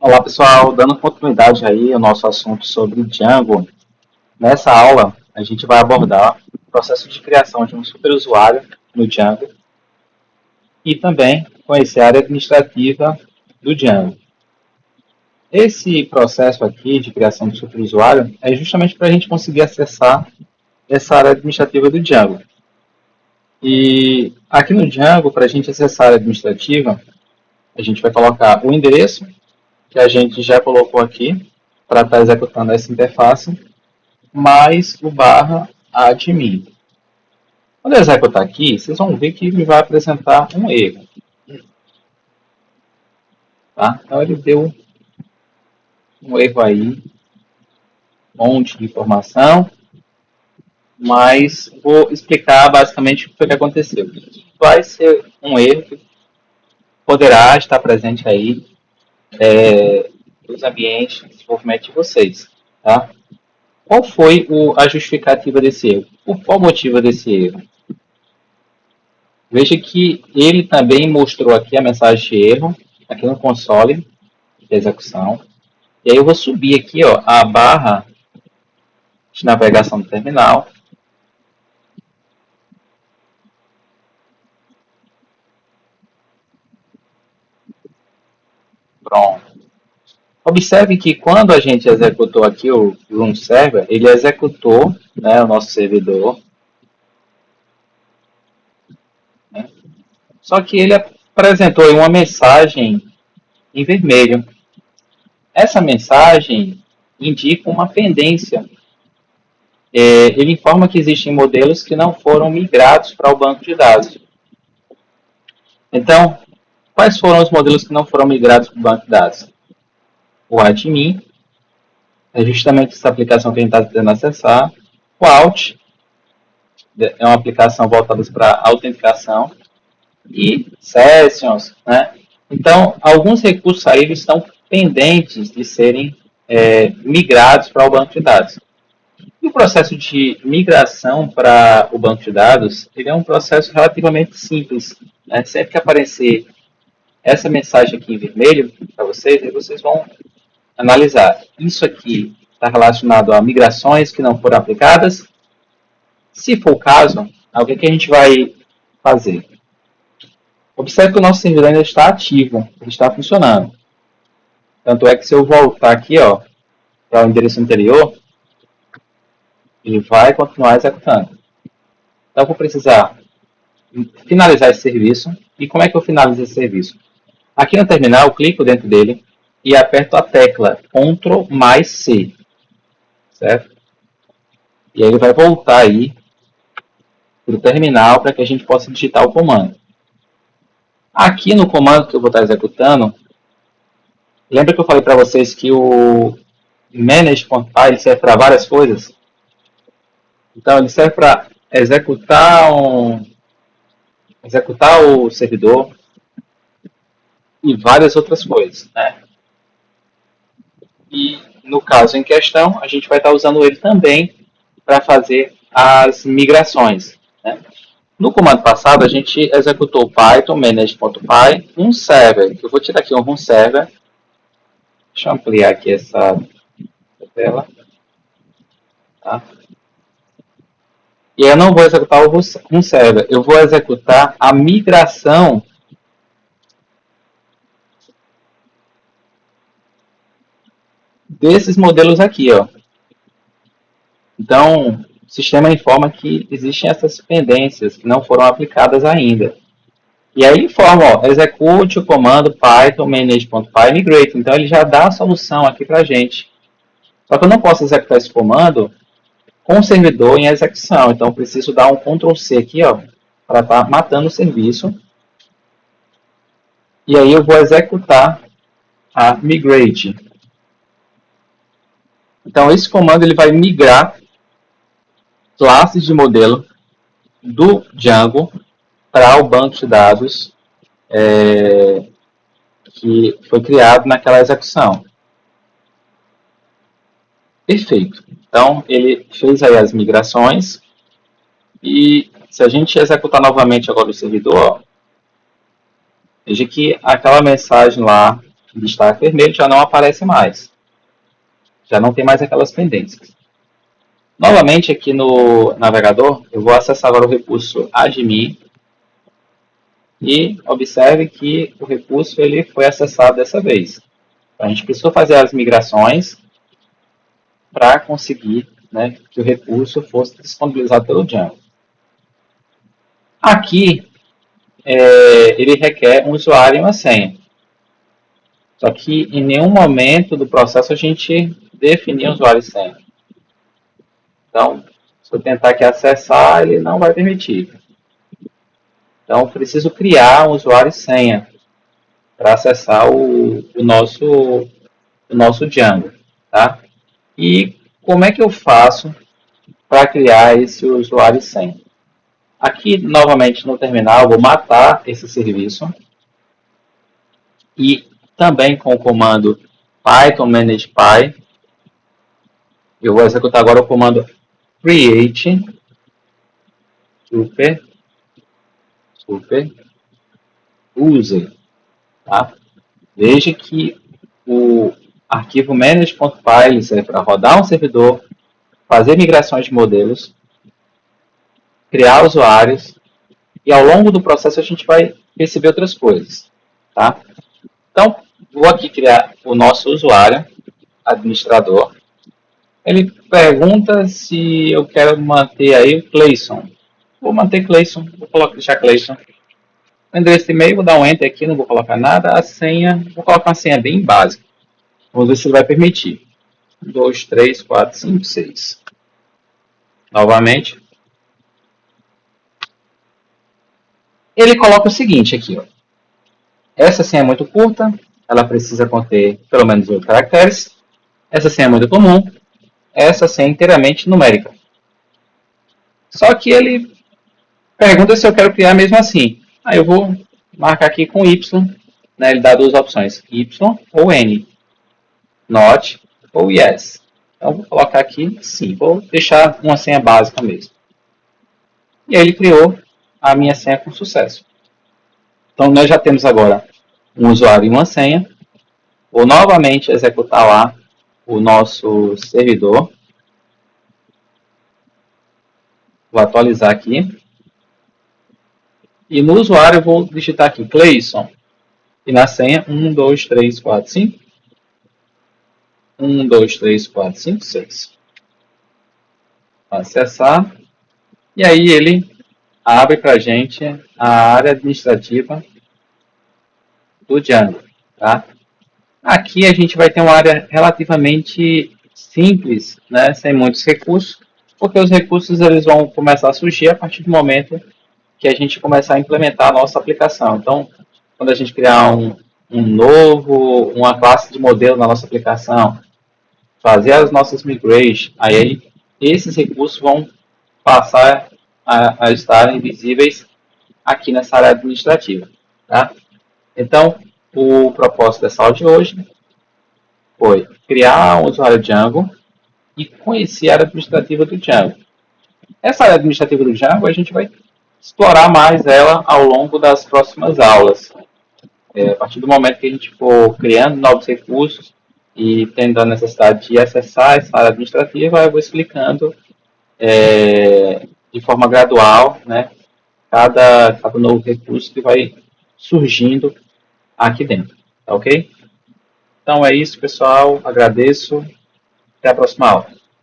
Olá pessoal, dando continuidade aí ao nosso assunto sobre Django. Nessa aula a gente vai abordar o processo de criação de um superusuário no Django e também conhecer a área administrativa do Django. Esse processo aqui de criação de superusuário é justamente para a gente conseguir acessar essa área administrativa do Django. E aqui no Django, para a gente acessar a área administrativa, a gente vai colocar o endereço que a gente já colocou aqui para estar executando essa interface, mais o barra admin. Quando eu executar aqui, vocês vão ver que ele vai apresentar um erro. Tá? Então ele deu um erro aí, um monte de informação, mas vou explicar basicamente o que foi que aconteceu. Vai ser um erro que poderá estar presente aí nos ambientes de desenvolvimento de vocês. Tá? Qual foi a justificativa desse erro? Qual o motivo desse erro? Veja que ele também mostrou aqui a mensagem de erro, aqui no console de execução. E aí eu vou subir aqui ó, a barra de navegação do terminal. Pronto. Observe que quando a gente executou aqui o room server, ele executou, né, o nosso servidor. Né? Só que ele apresentou uma mensagem em vermelho. Essa mensagem indica uma pendência. Ele informa que existem modelos que não foram migrados para o banco de dados. Então, quais foram os modelos que não foram migrados para o banco de dados? O admin, é justamente essa aplicação que a gente está tentando acessar. O Alt, é uma aplicação voltada para autenticação. E Sessions, né? Então, alguns recursos aí eles estão pendentes de serem migrados para o banco de dados. E o processo de migração para o banco de dados, ele é um processo relativamente simples. Né? Sempre que aparecer essa mensagem aqui em vermelho para vocês, aí vocês vão analisar. Isso aqui está relacionado a migrações que não foram aplicadas. Se for o caso, o que a gente vai fazer? Observe que o nosso servidor ainda está ativo, ele está funcionando. Tanto é que se eu voltar aqui para o endereço anterior, ele vai continuar executando. Então eu vou precisar finalizar esse serviço. E como é que eu finalizo esse serviço? Aqui no terminal, eu clico dentro dele e aperto a tecla Ctrl mais C. Certo? E aí ele vai voltar aí para o terminal para que a gente possa digitar o comando. Aqui no comando que eu vou estar executando, lembra que eu falei para vocês que o manage.py serve para várias coisas? Então ele serve para executar o servidor e várias outras coisas. Né? E no caso em questão, a gente vai estar usando ele também para fazer as migrações. Né? No comando passado, a gente executou o Python manage.py, um server, que eu vou tirar aqui um server. Deixa eu ampliar aqui essa tela. Tá? E eu não vou executar um server, eu vou executar a migração desses modelos aqui. Ó. Então, o sistema informa que existem essas pendências que não foram aplicadas ainda. E aí ele informa, ó, execute o comando python manage.py migrate. Então ele já dá a solução aqui para a gente. Só que eu não posso executar esse comando com o servidor em execução. Então eu preciso dar um Ctrl C aqui, ó, para estar matando o serviço. E aí eu vou executar a migrate. Então esse comando ele vai migrar classes de modelo do Django para o banco de dados que foi criado naquela execução. Perfeito. Então, ele fez aí as migrações e se a gente executar novamente agora o servidor, ó, veja que aquela mensagem lá destaque vermelho já não aparece mais. Já não tem mais aquelas pendências. Novamente, aqui no navegador, eu vou acessar agora o recurso admin e observe que o recurso ele foi acessado dessa vez. A gente precisou fazer as migrações para conseguir, né, que o recurso fosse disponibilizado pelo Django. Aqui, ele requer um usuário e uma senha. Só que em nenhum momento do processo a gente definiu usuário e senha. Então, se eu tentar aqui acessar, ele não vai permitir. Então, eu preciso criar um usuário e senha para acessar o nosso Django. Tá? E como é que eu faço para criar esse usuário e senha? Aqui, novamente, no terminal, eu vou matar esse serviço. E também com o comando python managepy, eu vou executar agora o comando create super user. Tá? Veja que o arquivo manage.py ele serve para rodar um servidor, fazer migrações de modelos, criar usuários, e ao longo do processo a gente vai perceber outras coisas. Tá? Então, vou aqui criar o nosso usuário, administrador. Ele pergunta se eu quero manter aí o Clayson. Vou manter Clayson, vou deixar Clayson. O endereço de e-mail, vou dar um Enter aqui, não vou colocar nada. A senha, vou colocar uma senha bem básica. Vamos ver se ele vai permitir. 2, 3, 4, 5, 6. Novamente. Ele coloca o seguinte aqui, ó. Essa senha é muito curta, ela precisa conter pelo menos 8 caracteres. Essa senha é muito comum, essa senha é inteiramente numérica. Só que ele pergunta se eu quero criar mesmo assim. Aí eu vou marcar aqui com Y, né? Ele dá duas opções, Y ou N, Not ou Yes. Então vou colocar aqui sim, vou deixar uma senha básica mesmo. E aí ele criou a minha senha com sucesso. Então nós já temos agora um usuário e uma senha. Vou novamente executar lá o nosso servidor. Vou atualizar aqui. E no usuário eu vou digitar aqui Clayson. E na senha 1, 2, 3, 4, 5. 1, 2, 3, 4, 5, 6. Acessar. E aí ele abre para a gente a área administrativa do Django. Tá? Aqui a gente vai ter uma área relativamente simples, né, sem muitos recursos, porque os recursos eles vão começar a surgir a partir do momento que a gente começar a implementar a nossa aplicação. Então, quando a gente criar uma classe de modelo na nossa aplicação, fazer as nossas migrations, aí esses recursos vão passar a estarem visíveis aqui nessa área administrativa. Tá? Então, o propósito dessa aula de hoje foi criar um usuário Django e conhecer a área administrativa do Django. Essa área administrativa do Django, a gente vai explorar mais ela ao longo das próximas aulas. A partir do momento que a gente for criando novos recursos e tendo a necessidade de acessar essa área administrativa, eu vou explicando de forma gradual, né, cada novo recurso que vai surgindo aqui dentro. Tá ok? Então é isso, pessoal. Agradeço. Até a próxima aula.